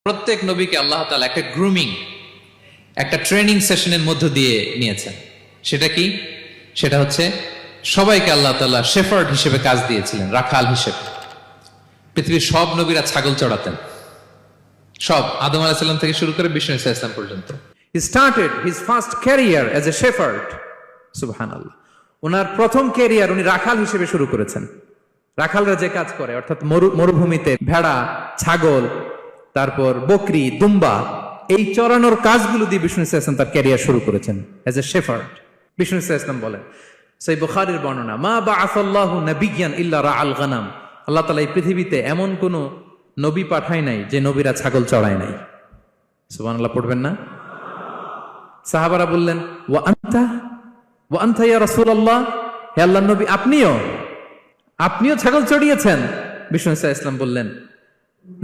প্রত্যেক নবীকে আল্লাহ তাআলা একটা গ্রুমিং, একটা ট্রেনিং সেশনের মধ্য দিয়ে নিয়েছেন। সেটা কি? সেটা হচ্ছে সবাইকে আল্লাহ তাআলা শেফার্ড হিসেবে কাজ দিয়েছিলেন, রাখাল হিসেবে। পৃথিবীর সব নবীরা ছাগল চড়াতেন, সব, আদম আলাইহিস সালাম থেকে শুরু করে বিষ্ণু আলাইহিস সালাম পর্যন্ত। He started his first career as a shepherd. সুবহানাল্লাহ। ওনার প্রথম ক্যারিয়ার উনি রাখাল হিসেবে শুরু করেছেন। রাখালরা যে কাজ করে, অর্থাৎ মরুভূমিতে ভেড়া, ছাগল, তারপর বকরি, দুম্বা, এই চড়ানোর কাজগুলো দিয়ে বিষ্ণু ইসলাম তার ক্যারিয়ার শুরু করেছেন এজ এ শেফার্ড। বিষ্ণু ইসলাম বলেন, সেই বুখারীর বর্ণনা, মা বাআসাল্লাহু নাবিয়্যান ইল্লা রাআল গানাম। আল্লাহ তাআলা এই পৃথিবীতে এমন কোন নবী পাঠায় নাই যে নবীরা ছাগল চড়ায় নাই। সুবহানাল্লাহ পড়বেন না? সাহাবারা বললেন, ওয়া আনতা ইয়া রাসূলুল্লাহ, হে আল্লাহর নবী, আপনিও ছাগল চড়িয়েছেন? বিষ্ণু ইসলাম বললেন,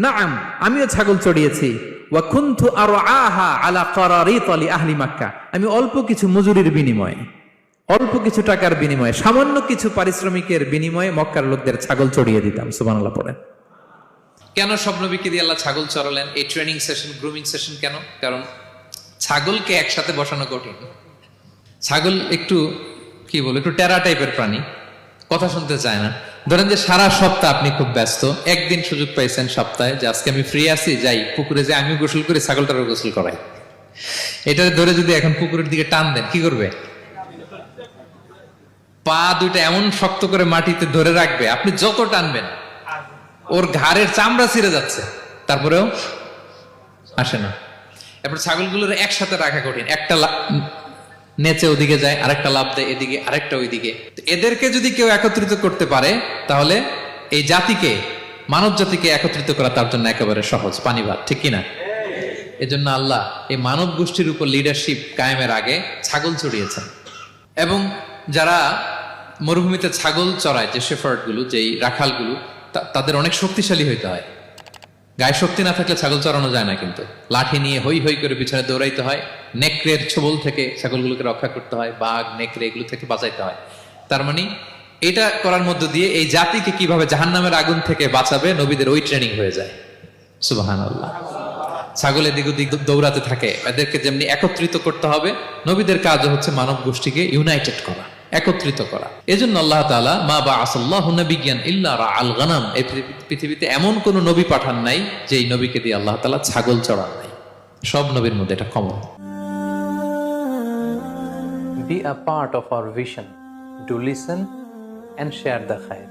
নাআম, আমিও ছাগল চড়িয়েছি। ওয়া কুনতু আরআহা আলা কারারিত লি আহলি মক্কা। আমি অল্প কিছু মজুরির বিনিময়ে, অল্প কিছু টাকার বিনিময়ে, সামান্য কিছু পারিশ্রমিকের বিনিময়ে মক্কার লোকদের ছাগল চড়িয়ে দিতাম। সুবহানাল্লাহ পড়েন। কেন সব নবীকে দিয়ে আল্লাহ ছাগল চড়ালেন? এই ট্রেনিং সেশন, গ্রুমিং সেশন কেন? কারণ ছাগলকে একসাথে বসানো কঠিন। ছাগল একটু একটু টেরা টাইপের প্রাণী, কথা শুনতে চায় না। ধরেন যে সারা সপ্তাহ আপনি খুব ব্যস্ত, একদিন সুযোগ পাইছেন সপ্তাহে যে আজকে আমি ফ্রি আছি, যাই পুকুরে যাই, আমিও গোসল করি, ছাগলটারও গোসল করাই। এটা ধরে যদি এখন পুকুরের দিকে টান দেন, কি করবে? পা দুইটা এমন শক্ত করে মাটিতে ধরে রাখবে, আপনি যত টানবেন ওর ঘাড়ের চামড়া ছিঁড়ে যাচ্ছে, তারপরেও আসে না। এরপর ছাগলগুলোর একসাথে রাখা কঠিন, একটা নেচে ওদিকে যায়, আরেকটা লাফ দেয় এদিকে, আরেকটা ওইদিকে। এদেরকে যদি কেউ একত্রিত করতে পারে, তাহলে এই জাতিকে, মানব জাতিকে একত্রিত করা তার জন্য একেবারে সহজ, পানি ভাত, ঠিক কিনা? এজন্য আল্লাহ এই মানব গোষ্ঠীর উপর লিডারশিপ কায়েমের আগে ছাগল চড়িয়েছেন। এবং যারা মরুভূমিতে ছাগল চড়ায়, যে শেফার্ড গুলো, যেই রাখাল গুলো, তাদের অনেক শক্তিশালী হইতে হয়। গায়ে শক্তি না থাকলে ছাগল চড়ানো যায় না, কিন্তু লাঠি নিয়ে হই হই করে পিছনে দৌড়াইতে হয়, নেকড়ের ছোবল থেকে ছাগলগুলোকে রক্ষা করতে হয়, বাঘ, নেকড়ে এগুলো থেকে বাঁচাইতে হয়। তার মানে এটা করার মধ্য দিয়ে এই জাতিকে কিভাবে জাহান্নামের আগুন থেকে বাঁচাবে, নবীদের ওই ট্রেনিং হয়ে যায়। সুবহানাল্লাহ। ছাগল এদিক ওদিক দৌড়াতে থাকে, এদেরকে যেমনি একত্রিত করতে হবে, নবীদের কাজ হচ্ছে মানব গোষ্ঠীকে ইউনাইটেড করা, একত্রিত করা। এজন্য আল্লাহ তাআলা মা বাআসাল্লাহু নাবিয়্যান ইল্লা রাআল গানাম, এই পৃথিবীতে এমন কোন নবী পাঠান নাই যে এই নবীকে দিয়ে আল্লাহ তাআলা ছাগল চড়ান নাই। সব নবীর মধ্যে এটা common. Be a part of our vision. Do listen and share the khair.